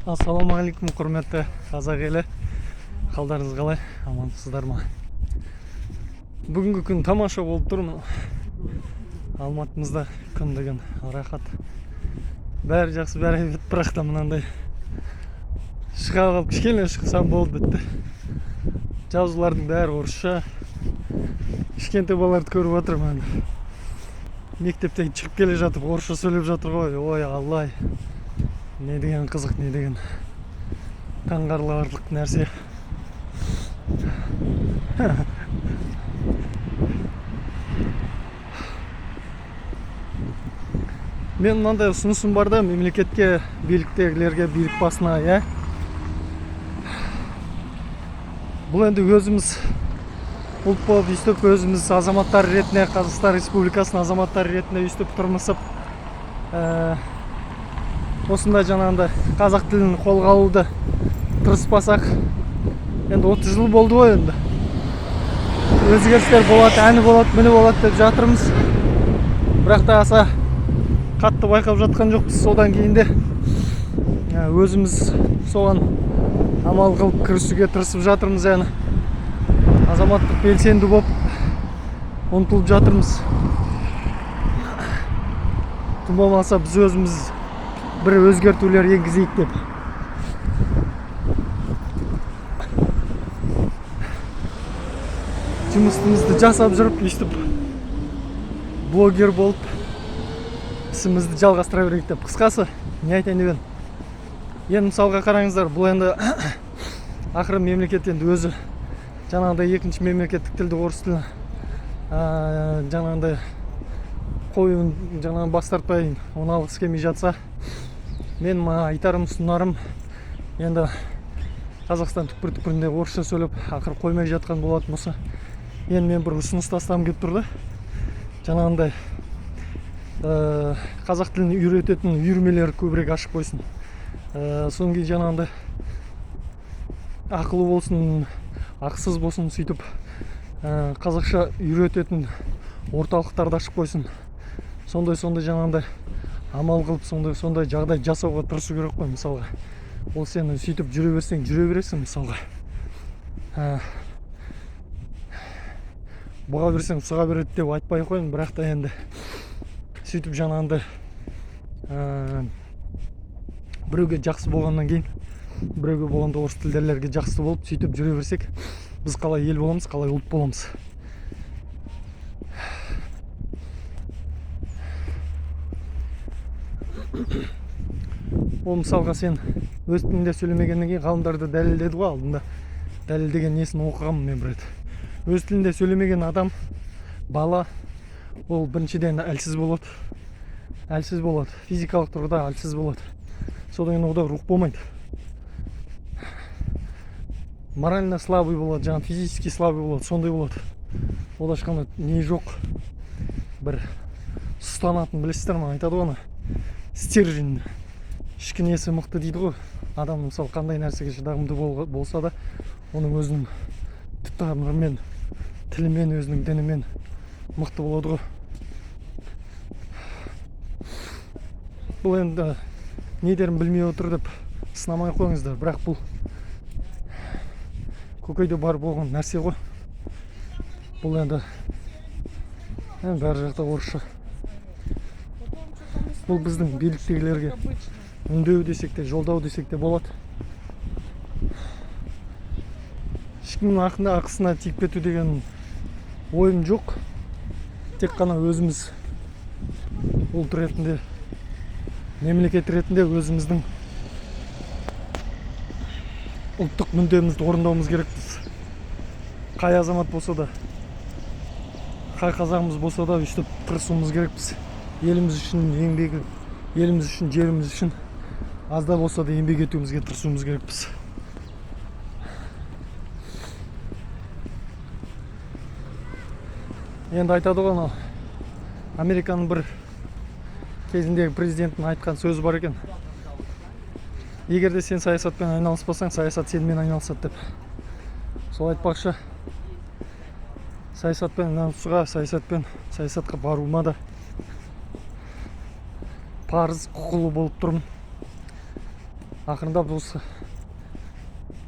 Ассалаумағалейкум, құрметті қазақ елі. Қалдарыңыз қалай? Амансыздар ма? Бүгінгі күн тамаша болып тұр. Алматымызда күн деген рахат. Бәрі жақсы, бәрі бет, бірақ та мынандай шыға қалып, кішкене шықсам болды, бітті. Жазулардың бәрі орысша. Кішкентай балаларды көріп отырмын. Мектептен шығып келе жатып орысша сөйлеп жатыр ғой. Ой, Аллай. Не деген қызық, не деген таңғаларлық нәрсе. Мен мынандай ұсынысым бар да, мемлекетке, биліктегілерге, билік басына, бұл енді өзіміз ұлт болып өйстіп, өзіміз азаматтар ретінде, Қазақстан Республикасының азаматтар ретінде өйстіп тұрмысып, осында жаңағындай қазақ тілін қолға алуды тырыспасақ, енді 30 жыл болды ғой енді. Өзгерістер болады, әні болады, міні болады деп жатырмыз. Бірақ та аса қатты байқап жатқан жоқпыз. Содан кейін де өзіміз соған амал қылып кірісуге тырысып жатырмыз, яғни азаматтық белсенді болып ұмтылып жатырмыз. Тым болмаса біз өзіміз бір өзгертулер енгізейік деп. Жұмысымызды жасап жүріп, өйстіп блогер болып ісімізді жалғастыра берейік деп. Қысқасы, не айтайын деп едім. Енді мысалға қараңыздар, бұл енді ақыры мемлекет енді өзі жаңағыдай екінші мемлекеттік тілді орыс тілін жаңағыдай қойын жаңағы бас тартпай оны алғысы келмей жатса, мен айтарым, ұсынарым, енді Қазақстан түкпір-түкпірінде орысша сөйлеп ақыр қоймай жатқан болатын болса, енді мен бір ұсыныс тастағым келіп тұрды. Жаңағындай қазақ тілін үйрететін үйірмелер көбірек ашып қойсын. Содан кейін жаңағындай ақылы болсын, ақысыз болсын, сөйтіп қазақша үйрететін орталықтарды ашып қойсын. Сондай жаңағындай амал қылып, сондай жағдай жасауға тырысу керек қой. Мысалға, ол сені сөйтіп жүре берсең, жүре бересің. Мысалға, бұға берсең сұға береді деп айтпай қойын, бірақ та енді сөйтіп жаңағындай біреуге жақсы болғаннан кейін, біреуге болғанда орыс тілдерлерге жақсы болып сөйтіп жүре берсек, біз қалай ел боламыз, қалай ұлт боламыз. Ол мысалға сен өз тілінде сөйлемегеннен кейін ғалымдарды дәлелдеді ғой, алдында дәлелдеген несін оқығанмын мен бір рет. Өз тілінде сөйлемеген адам, бала, ол біріншіден әлсіз болады, физикалық тұрғыда әлсіз болады. Содан кейін ода рух болмайды. Морально слабый болады, жаңа физически слабый болады, сондай болады. Ода ешқандай не жоқ, бір сұстанатын, білесіздер ма, айтады ғой, стержень, ішкі несі мықты дейді ғой. Адам мысалы қандай нәрсеге шыдамды болса да, оның өзінің тамырымен, тілімен, өзінің дінімен мықты болады ғой. Бұл енді недерін білмей отыр деп сынамай қойыңыздар, бірақ бұл көкейде бар болған нәрсе ғой. Бұл енді бәрі жақта орысша. Бұл біздің биліктегілерге үндеу десек те, жолдау десек те болады. Ешкімнің ақысына тиіп кету деген ойым жоқ. Тек қана өзіміз ұлт ретінде, мемлекет ретінде өзіміздің ұлттық мүддемізді орындауымыз керекпіз. Қай азамат болса да, қай қазағымыз болса да, өйстіп тырысуымыз керекпіз. Еліміз үшін еңбегі, еліміз үшін, жеріміз үшін азда болса да еңбек етуімізге тырысуымыз керекпіз. Енді айтады ғой, Американың бір кезіндегі президентінің айтқан сөзі бар екен. Егер де сен саясатпен айналыспасаң, саясат сенімен айналысады деп. Сол айтпақшы, саясатпен айналысуға, саясатқа баруыма да парыз, құқылы болып тұрмын. ақырындап осы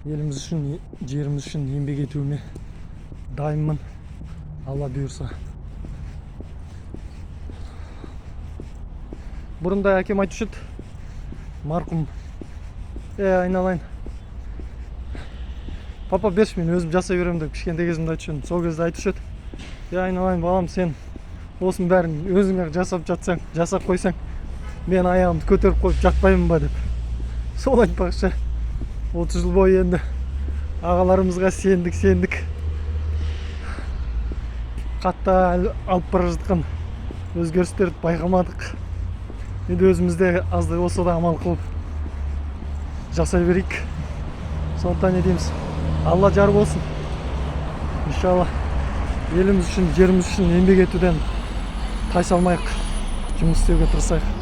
еліміз үшін, жеріміз үшін еңбек етуіме дайынмын, Алла бұйырса. Бұрында әкем айтушы еді, марқұм, айналайын, папа берші, мен өзім жасай беремін деп кішкентай кезімде айтушы едім. Сол кезде айтушы еді, айналайын балам, сен осының бәрін өзің жасап жатсаң, жасап қойсаң, мен аяғымды көтеріп қойып жатпаймын ба деп. Сол айтпақшы, 30 жыл бойы енді ағаларымызға сендік. Қатта алып бара жатқан өзгерістерді байқамадық. Енді өзімізде аздай болса да амал қылып жасай берейік. Сондықтан не дейміз, Алла жар болсын. Иншалла еліміз үшін, жеріміз үшін еңбек етуден тайсалмайық, жұмыс істеуге тырысайық.